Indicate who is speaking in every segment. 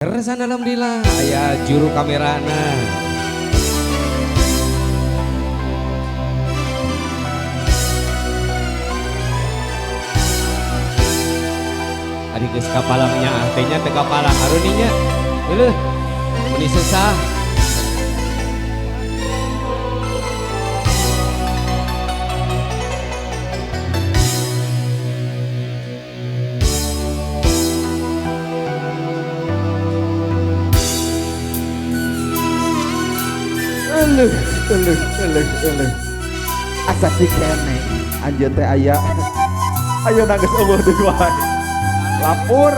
Speaker 1: Resan alhamdulillah aya juru kamerana. Ari geus kapalangnya artinya teh kapalang haruninya. Heuh. Meni sesah.
Speaker 2: Eleuh. Asa si kene anjeun teh aya. Ayo nangis eueuh deui wae. Lapur.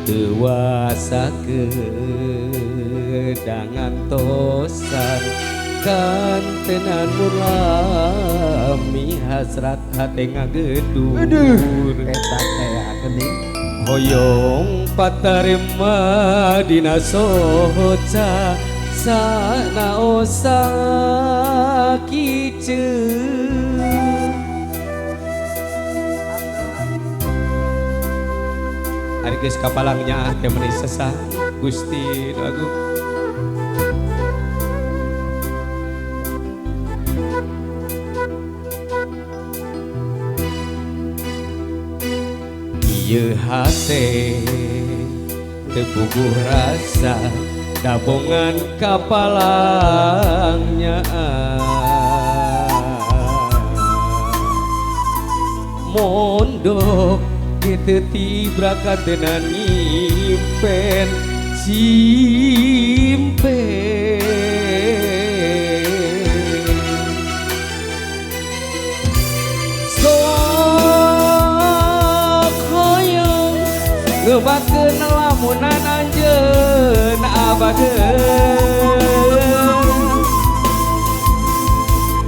Speaker 1: Dewasa kedangan tosan kantenan mulami hasrat hate ngagedur.
Speaker 2: Eta teh geuning.
Speaker 1: Hoyong patarima dina soca sanaosa kiceung. Ari geus kapalangnya teh meuni sesah Gusti lagu. Ieu hate teu puguh rasa dabongan kapalangnya. Mondok kitu tibrakan tenan nyimpen sok hoyong ngebakeun lamunan anjeun abageun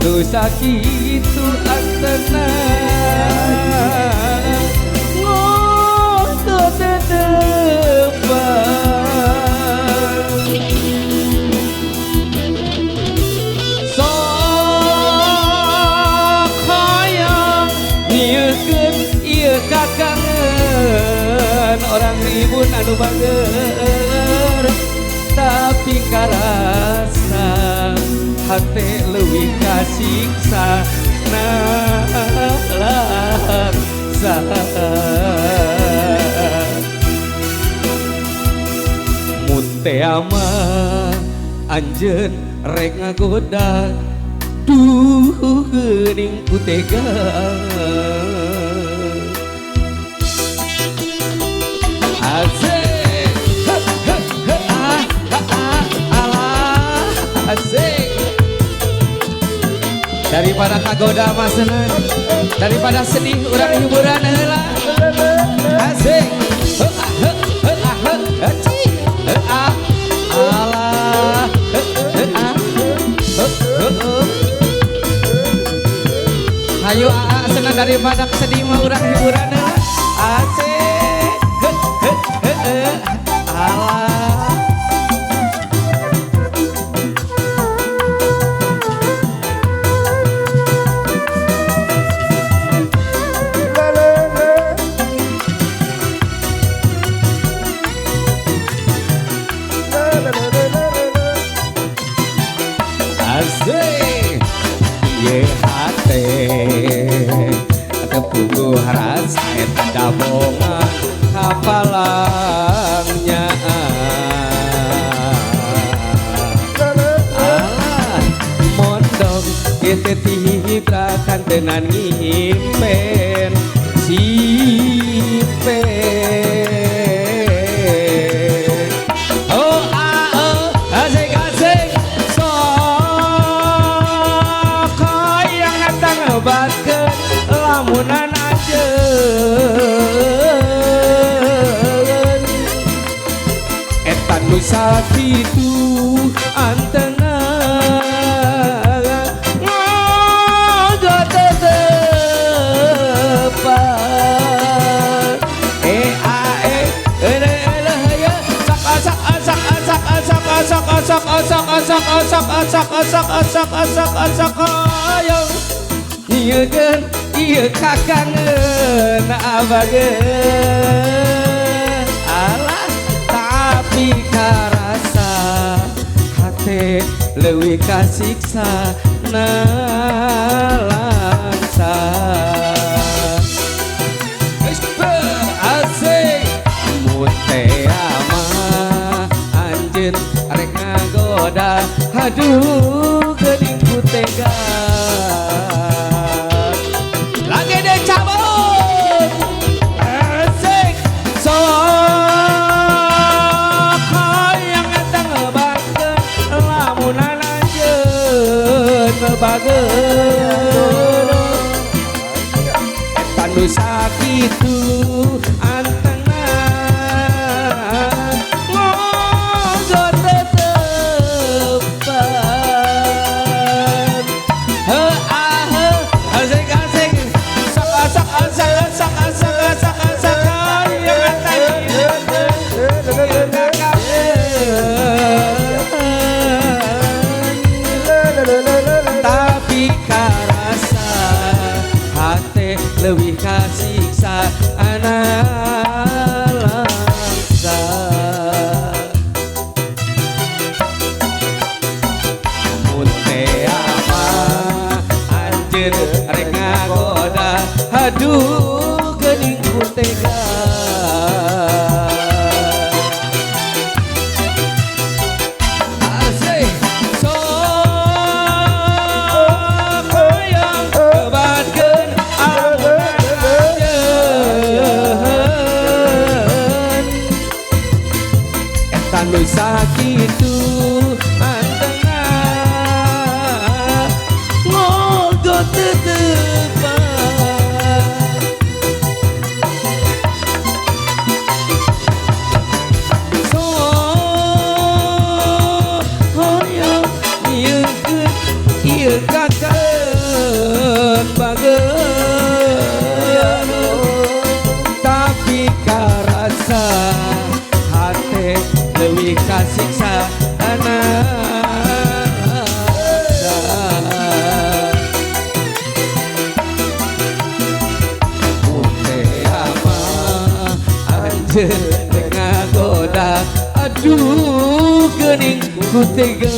Speaker 1: nu sakitu astana kakangen orang ribun anu bager tapi karasa hate leuwih kasiksa laksa mun teh mah anjeun rek ngagoda duh geuning ku tega. Asik, asik. Daripada kagoda mah seneng, daripada sedih urang hiburan heula. Asik. Alah. Hayu seneng daripada sedih mah urang hiburan heula. Asik. Asik, ye hate, tepuguh rasa eta dabongan kapalangnya. Alah, mondok kitu tibrakan tenan nyimpen batkeun lamunan anjeun eta nu sakitu antena ngogotetepan ae ele ele Hayang ieu gen ieu kakangeun abageun alah tapi karasa hate leuwih kasiksa nalangsa asik mutea mah anjeun arek ngagoda aduh geuning ku tega lagi deh cabut asik sok hayang eta ngebageun lamunan anjeun ngebageun eta nu sakitu antengna ngogot tetepan asik asik sak yang eta tapi karasa hate leuwih kasiksa analangsa mun teh mah anjeun rek ngagoda aduh geuning ku tega asik sok hayang kebatkeun anjeun eta nu sakitu antengna ngogot tetepan sok hayang nyieunkeun ieu kakeun bageun tapi karasa hate leuwih kasiksa analangsa mun teh mah anjeun rek ngagoda aduh geuning ku tega